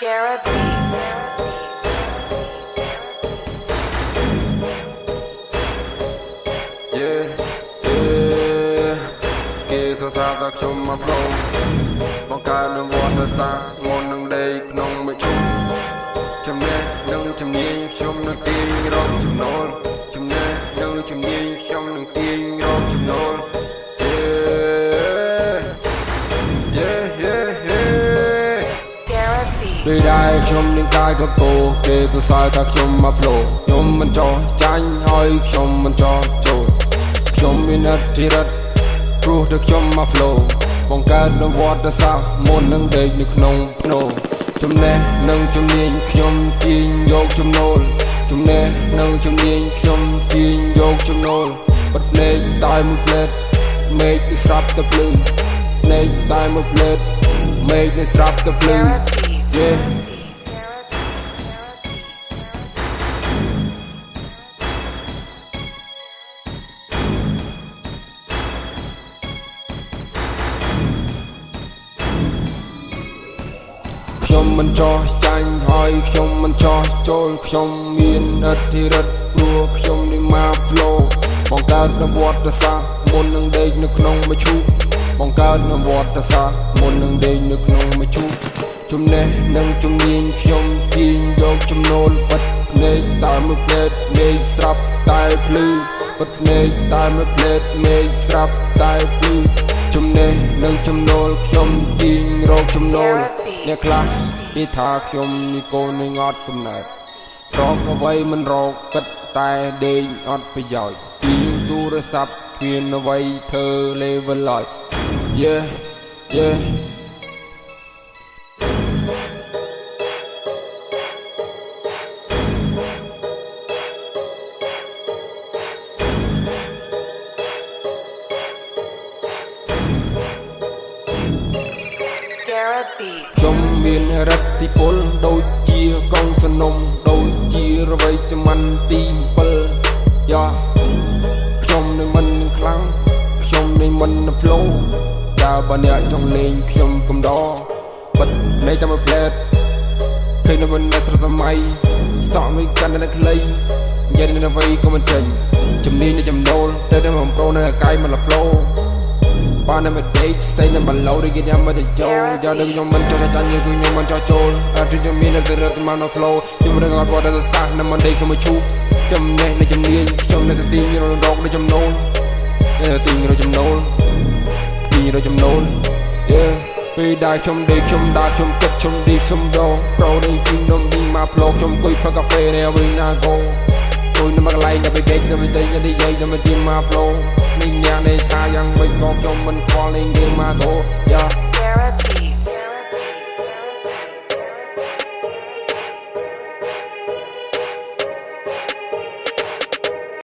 Garrett Beats. Yeah, yeah គេសរសើរថាខ្ញុំមក flow បង្កើតនូវវត្តសាស្ត្រមុននឹងដេកក្នុងមួយឈុំចំណេះនិងជំនាញខ្ញុំនឹងទាញរកចំណូលចំណេះនិងជំនាញខ្ញុំនឹងទាញរកចំណូល ពេលដែលខ្ញុំនឹងកាយកកោគេសរសើរថាខ្ញុំមក flow ខ្ញុំមិនចោះចាញ់ហើយខ្ញុំមិនចោះចូលខ្ញុំមានអធិរិទ្ធព្រោះតែខ្ញុំមក flow បង្កើតនូវវត្តសាស្ត្រមុននឹងដេកនៅក្នុងភ្នោចំណេះនិងជំនាញខ្ញុំទាញយកចំណូលចំណេះនិងជំនាញខ្ញុំទាញយកចំណូលបិទភ្នែកតែមួយផ្លែតមេឃនេះស្រាប់តែភ្លឺភ្នែកតែមួយផ្លែតមេឃនេះស្រាប់តែភ្លឺYeah. ខ្ញុំមិនចោះចាញ់ហើយខ្ញុំមិនចោះចូលខ្ញុំមានអធិរិទ្ធព្រោះខ្ញុំនេះមក flow បង្កើតនូវវត្តសាស្ត្រមុននឹងដេកនៅក្នុងមួយឈូកបង្កើតនូវវត្តសាស្ត្រមុននឹងដេកនៅក្នុងមួយឈូកចំណេះនិងជំនាញខ្ញុំទាញយកចំណូលបិទភ្នែកតែមួយផ្លែតមេឃស្រាប់តែភ្លឺបិទភ្នែកតែមួយផ្លែតមេឃស្រាប់តែភ្លឺចំណេះនិងចំណូលខ្ញុំទាញរកចំណូលអ្នកខ្លះគេថាខ្ញុំនេះកូននឹងអត់កំណើតរកអ្វីមិនរកគិតតែដេកអត់ប្រយោជន៍ទាញទូរស័ព្ទគ្មានអ្វីធ្វើ level ឡើយ Yeah Garrett Beats. ខ្ញុំមានរដ្ឋិពលដូចជាកងសនំដូចជារវៃចំាន់ទី7យ៉ាខ្ញុំនឹងមិនខ្លាំងខ្ញុំនឹងមិន flow តើបើអ្នកចង់លេងខ្ញុំកំដរបិទភ្នែកតែមួយផ្លែតឃើញនៅមិនស្រស់សម័យសក់មួយកាន់នៅខ្លីនិយាយនៅអ្វីក៏មិនចេញជំនាញនៃចំណូលទៅនឹងបំប្រូនៅអាកាយមិន flowបានតែមួយដេកស្ទៃនៅបឡូដូចគេញ៉ាំមកទៅចូលយកដល់ខ្ញុំមិនចង់ចាញ់ខ្ញុំមិនចង់ចូលអត់ខ្ញុំមានតែរត់មកនៅ flow ខ្ញុំរឹងអត់វត្តសាស្ត្រនៅមិនដេកក្នុងមួយឈូកចំណេះនៃជំនាញខ្ញុំនៅតែទីងរកដូចចំណូលទីងរកចំណូលទីងរកចំណូល Yeah ពេលដែលខ្ញុំដេកខ្ញុំដើរខ្ញុំគិតខ្ញុំឌីខ្ញុំដោប្រូដេកទីនំទីមក flow ខ្ញុំអង្គុយផឹកកាហ្វេនៅវិញណាកូtôi nó mặc lại là bị ghét nó bị tê nó đi dây nó bị tim mà flow nên nhà này ta yang mình còn trong mình khoan lên game mà go yeah